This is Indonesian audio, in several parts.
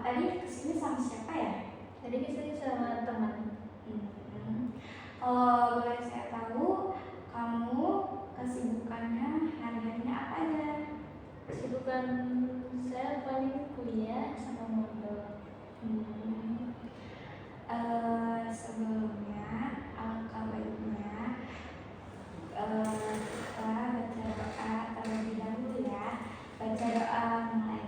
tadi kesini sama siapa ya? Tadi kesini sama teman. Kalau boleh saya tahu, kamu kesibukannya hari-harinya apa aja? Kesibukan saya paling kuliah sama modal. Sebelumnya, alangkah baiknya kita baca doa terlebih dahulu ya. Baca doa mulai.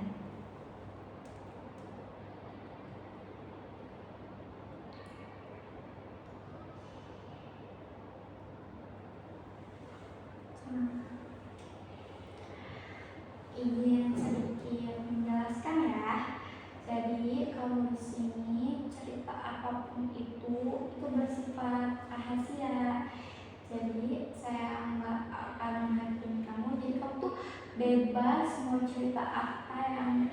Ingin sedikit menjelaskan ya. Jadi kalau di sini cerita apapun itu bersifat rahasia. Jadi saya nggak akan menghakimi kamu. Jadi kamu tuh bebas mau cerita apa yang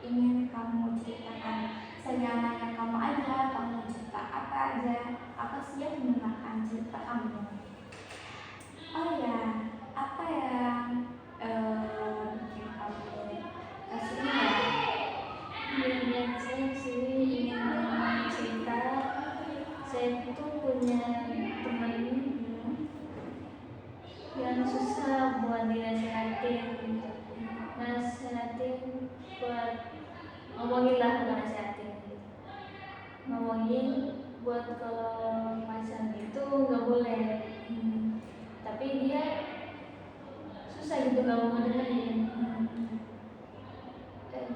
ingin kamu ceritakan. Senyamannya kamu aja. Kamu cerita apa aja. Aku siap mendengarkan cerita kamu. Oh ya, apa yang bikin kamu kesini ya? Yang saya sih ingin cerita, saya itu punya teman yang susah buat dinasehatin, buat ngomongin buat kalau pacaran itu nggak boleh, tapi dia susah gitu kalau mau dengerin.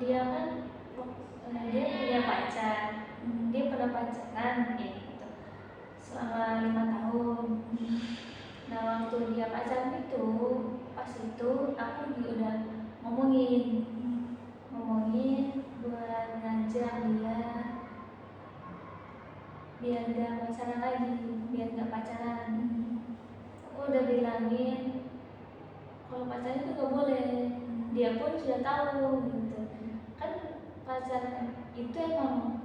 Dia kan dia punya pacar, dia pernah pacaran gitu selama 5 tahun. Nah waktu dia pacaran itu, pas itu aku juga udah ngomongin buat ngajak dia biar gak pacaran lagi, Aku udah bilangin kalau pacaran itu gak boleh. Dia pun sudah tahu gitu. Kan pacaran itu emang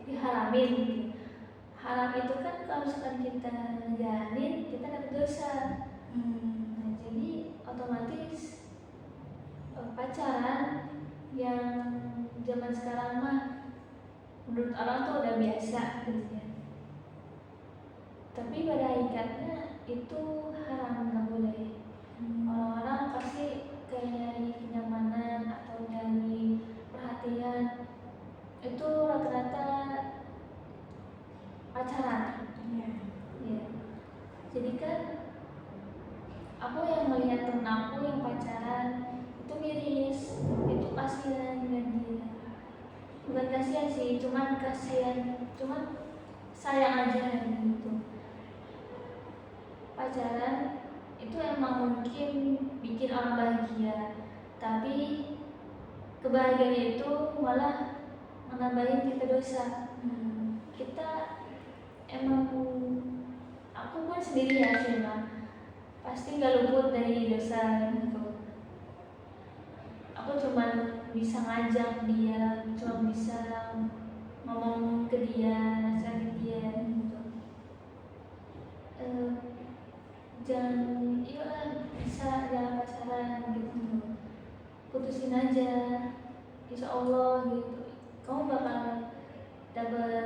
diharamin gitu. Haram itu kan kalau misalkan kita jalanin, kita dapat dosa. Nah, jadi otomatis pacaran yang zaman sekarang mah menurut orang tuh udah biasa gitu ya. Tapi pada hakikatnya itu haram, nggak boleh. Orang-orang pasti kayak nyari kenyamanan atau nyari perhatian, itu rata-rata pacaran. Ya. Jadi kan aku yang melihat temen aku yang pacaran itu miris, itu kasihan dan dia. Bukan kasihan sih, cuman sayang aja gitu. Pacaran itu emang mungkin bikin orang bahagia, tapi kebahagiaan itu malah menambahin kita dosa. Kita emang, aku pun sendiri ya sih pasti nggak luput dari dosa gitu. Aku cuma bisa ngajak dia, cuma bisa ngomong ke dia, nasihatin dia gitu. Jangan pacaran gitu, putusin aja, insya Allah gitu kamu bakal dapat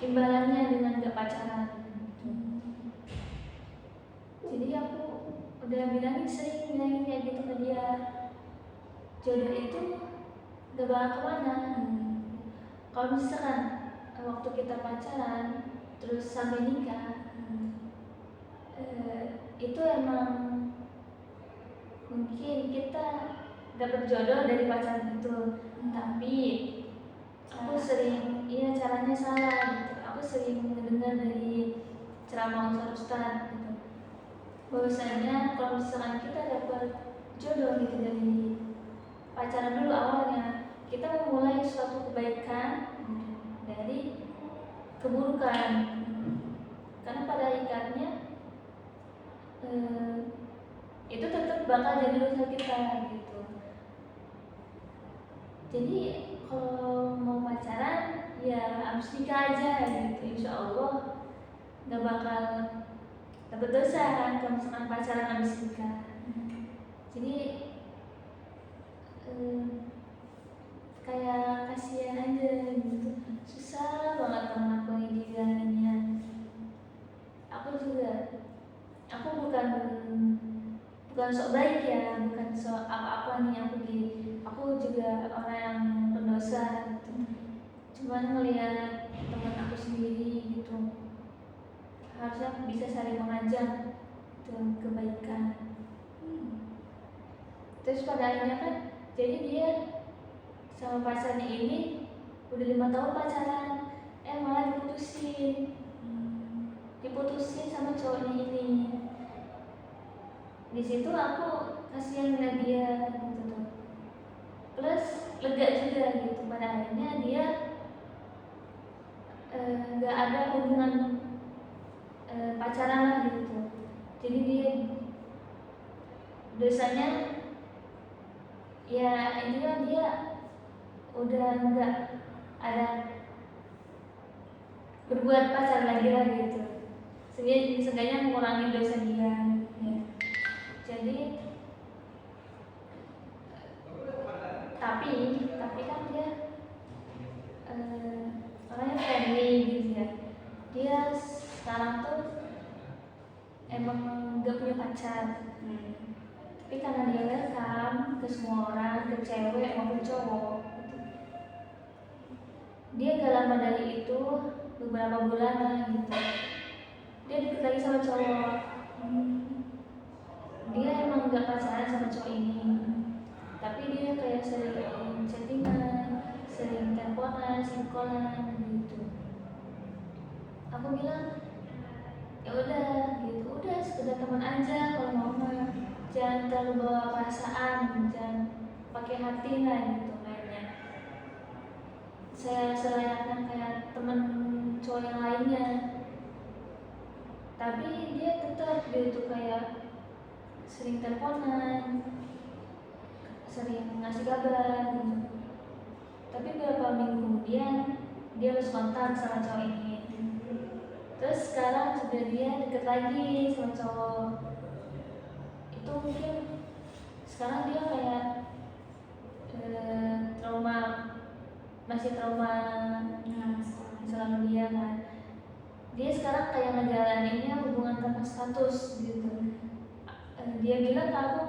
imbalannya dengan gak pacaran. Jadi aku udah sering bilangin kayak gitu ke dia, jodoh itu gak bakal kemana. Kalau misalkan waktu kita pacaran terus sampai nikah, itu emang mungkin kita dapat jodoh dari pacaran itu, tapi aku sering caranya salah gitu. Aku sering mendengar dari ceramah ustaz gitu, bahwasanya kalau misalkan kita dapat jodoh gitu dari pacaran dulu awalnya, kita memulai suatu kebaikan dari keburukan, karena pada hakikatnya itu tetap bakal jadi dosa kita gitu. Jadi kalau mau pacaran ya harus nikah aja gitu, insya Allah gak bakal dapat dosa kan kalau misalkan pacaran habis nikah. Jadi kayak kayak kasihan aja gitu. Susah banget temen aku ini dibilanginnya. Aku bukan sok baik ya, bukan sok apa-apa nih aku juga orang yang pendosa gitu. Cuman ngelihat teman aku sendiri gitu, harusnya bisa saling mengajak itu kebaikan. Terus pada akhirnya kan jadi dia sama pacarnya ini udah 5 tahun pacaran, malah diputusin sama cowoknya ini. Di situ aku kasihan ngeliat dia gitu tuh. Plus lega juga gitu, pada akhirnya dia nggak ada hubungan pacaran lah gitu. Jadi dia dosanya ya intinya dia udah nggak ada berbuat pacar lagi lah gitu. Seenggaknya mengurangi dosa dia ya. Jadi tapi kan dia orangnya friendly gitu ya. Dia sekarang tuh emang gak punya pacar, tapi karena dia welcome ke semua orang, ke cewek maupun cowok gitu. Dia gak lama dari itu, beberapa bulan lah gitu, dia deket lagi sama cowok. Dia emang gak pacaran sama cowok ini, tapi dia kayak sering chattingan, sering teleponan, sering callan gitu. Aku bilang ya udah gitu, udah sekedar teman aja kalau mau mah, jangan terlalu bawa perasaan, jangan pakai hati lah gitu mainnya. Saya selayaknya kayak teman cowok yang lainnya, tapi dia tetap gitu kayak sering teleponan, sering ngasih kabar gitu. Tapi beberapa minggu kemudian dia harus kontak sama cowok ini. Terus sekarang sudah dia deket lagi sama cowok itu. Mungkin sekarang dia kayak masih trauma selama dia kan. Dia sekarang kayak ngejalaninnya hubungan tanpa status gitu. Dia bilang ke aku,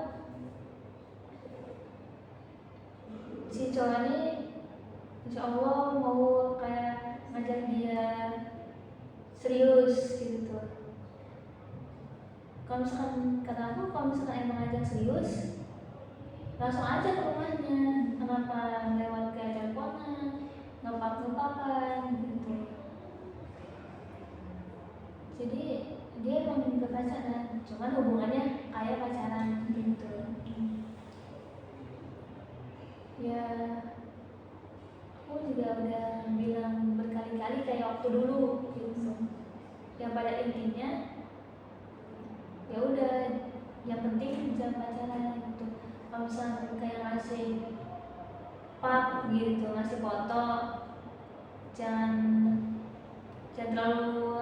si cowok ini insya Allah mau kayak ngajak dia serius gitu. Kalau misalkan kata aku, kalau misalkan emang ngajak serius, langsung aja ke rumahnya. Kenapa lewat kayak teleponan, ngepak-ngepakan gitu. Jadi dia emang gak pacaran, cuman hubungannya kayak pacaran gitu. Ya aku juga udah bilang berkali-kali kayak waktu dulu gitu. Yang pada intinya ya udah, yang penting jangan pacaran gitu. Kalau misalnya kayak ngasih pap gitu, ngasih foto, jangan terlalu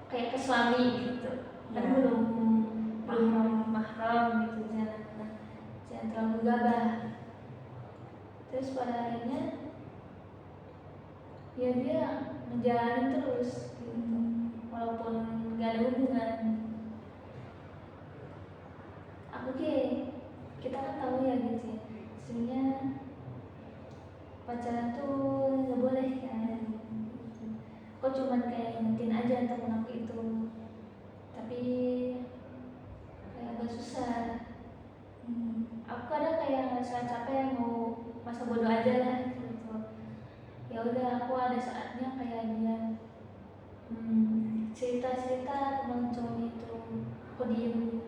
kayak ke suami gitu. Kan belum mahram gitu, jangan terlalu gabah. Terus pada akhirnya ya dia menjalani terus gitu, walaupun gak ada hubungan. Kita kan tahu ya gitu ya, sebenarnya pacaran tuh nggak boleh kan. Kok cuman kayak ngingetin aja temen aku itu, tapi kayak agak susah. Aku kadang kayak ngerasa capek, mau masa bodoh aja lah gitu. Ya udah, aku ada saatnya kayak dia cerita tentang cowok itu, aku diem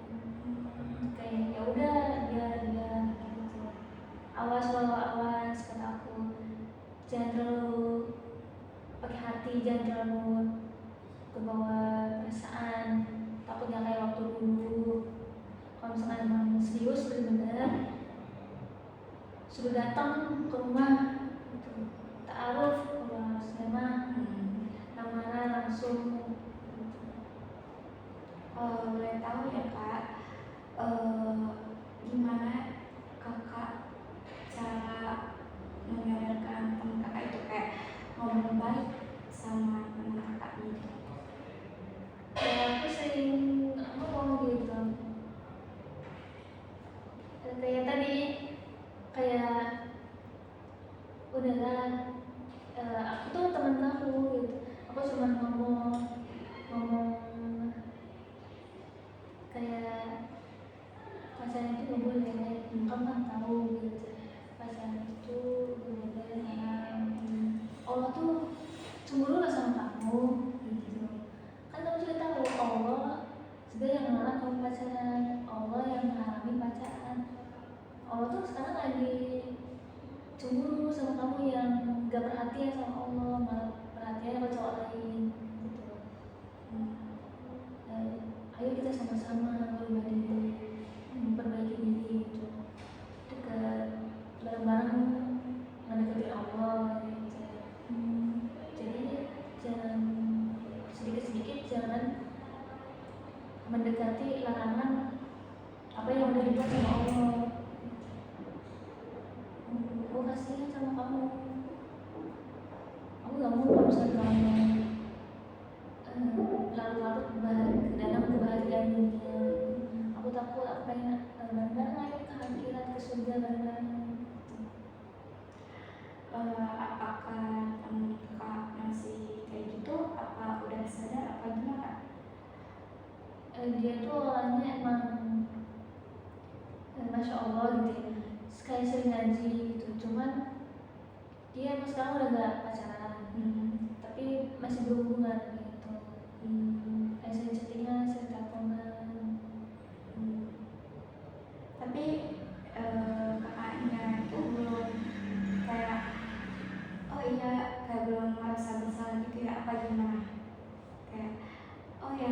kayak ya udah biar dia gitu. Awas kata aku, jangan terlalu pakai hati, jangan terlalu kebawa perasaan, takutnya kayak waktu dulu. Kalau misalkan emang serius bener-bener, sudah datang ke rumah gitu, ta'aruf kalau harusnya mah lamaran langsung. Boleh tahu ya Kak, gimana Kakak cara udahlah, aku tuh teman kamu gitu, aku cuma ngomong kayak pacaran itu gak boleh, kamu kan tahu gitu, pacaran itu gak boleh haram. Allah tuh cemburu lah sama kamu gitu, kan kamu juga tahu Allah juga yang melarang kamu pacaran, Allah yang mengharami pacaran. Allah tuh sekarang lagi cemburu sama kamu yang gak perhatian sama Allah, malah perhatian sama cowok lain gitu. Ayo kita sama-sama memperbaiki diri gitu, dekat bareng-bareng mendekati Allah gitu. Jadi jangan sedikit-sedikit jangan mendekati larangan apa yang udah dibuat sama Allah. Aku kasihan sama kamu, aku gak mau misalnya kamu larut-larut dalam kebahagiaan dunia. Aku takut apa yang bareng-bareng ayo ke akhirat, ke surga bareng-bareng. Apakah teman Kak masih kayak gitu? Apa udah sadar apa gimana? Dia tuh orangnya emang Masya Allah gitu ya, kayak sering ngaji gitu, cuman dia emang sekarang udah gak pacaran, tapi masih berhubungan gitu. Kayak sering chattingan, sering teleponan. Tapi kakaknya itu belum kayak oh iya kayak belum merasa bersalah gitu ya apa gimana? Kayak oh ya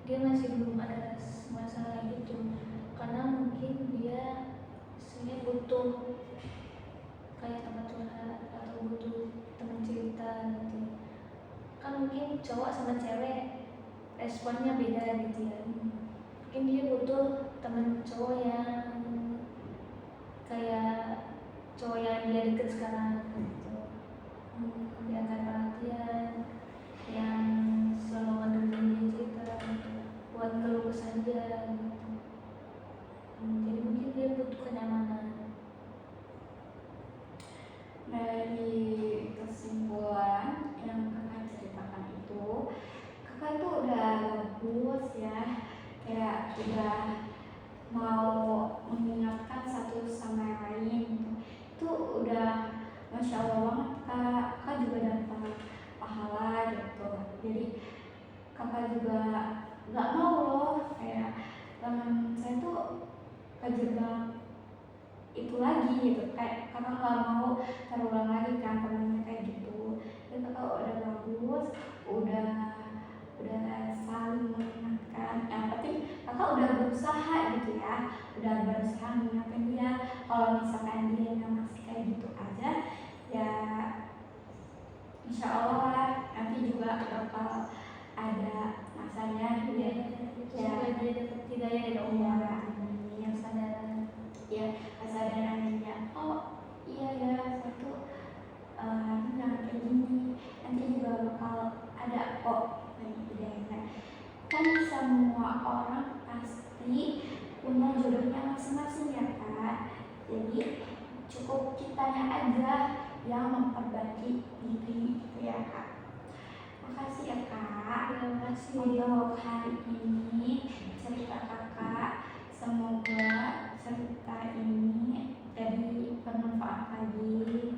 Dia masih belum ada masalah gitu, karena mungkin dia sebenarnya butuh kayak teman curhat atau butuh teman cerita gitu. Kan mungkin cowok sama cewek responnya beda gitu ya. Mungkin dia butuh teman cowok yang kayak cowok yang dia deket sekarang gitu, yang kan perhatian, yang selalu ngedengerin dia cerita gitu, buat keluh kesah dia gitu. Jadi mungkin dia butuh kenyamanan. Dari kesimpulan yang kakak ceritakan itu, kakak itu udah bagus ya, kayak udah mau mengingatkan satu sama yang lain gitu. Itu udah Masya Allah banget kak, kakak juga dapat pahala gitu. Jadi kakak juga nggak mau loh kayak teman saya tuh kejebak itu lagi gitu, kayak kakak nggak mau terulang lagi kan temennya kayak gitu. Dan kakak udah bagus, udah saling mengingatkan. Yang penting kakak udah berusaha gitu ya, udah berusaha mengingatkan dia. Kalau misalkan dia yang masih kayak gitu aja, ya Insya Allah nanti juga bakal ada masanya Ya, ya dia dapat hidayah dari Allah, yang sadar. ya kesadaran dia oh iya ya satu jangan kayak gini, nanti juga bakal ada kok hidayahnya. Kan semua orang pasti punya jodohnya masing-masing ya kak, jadi cukup kitanya aja yang memperbaiki diri gitu ya kak. Makasih ya kak. Terima kasih. Untuk hari ini cerita kakak, semoga cerita ini jadi bermanfaat lagi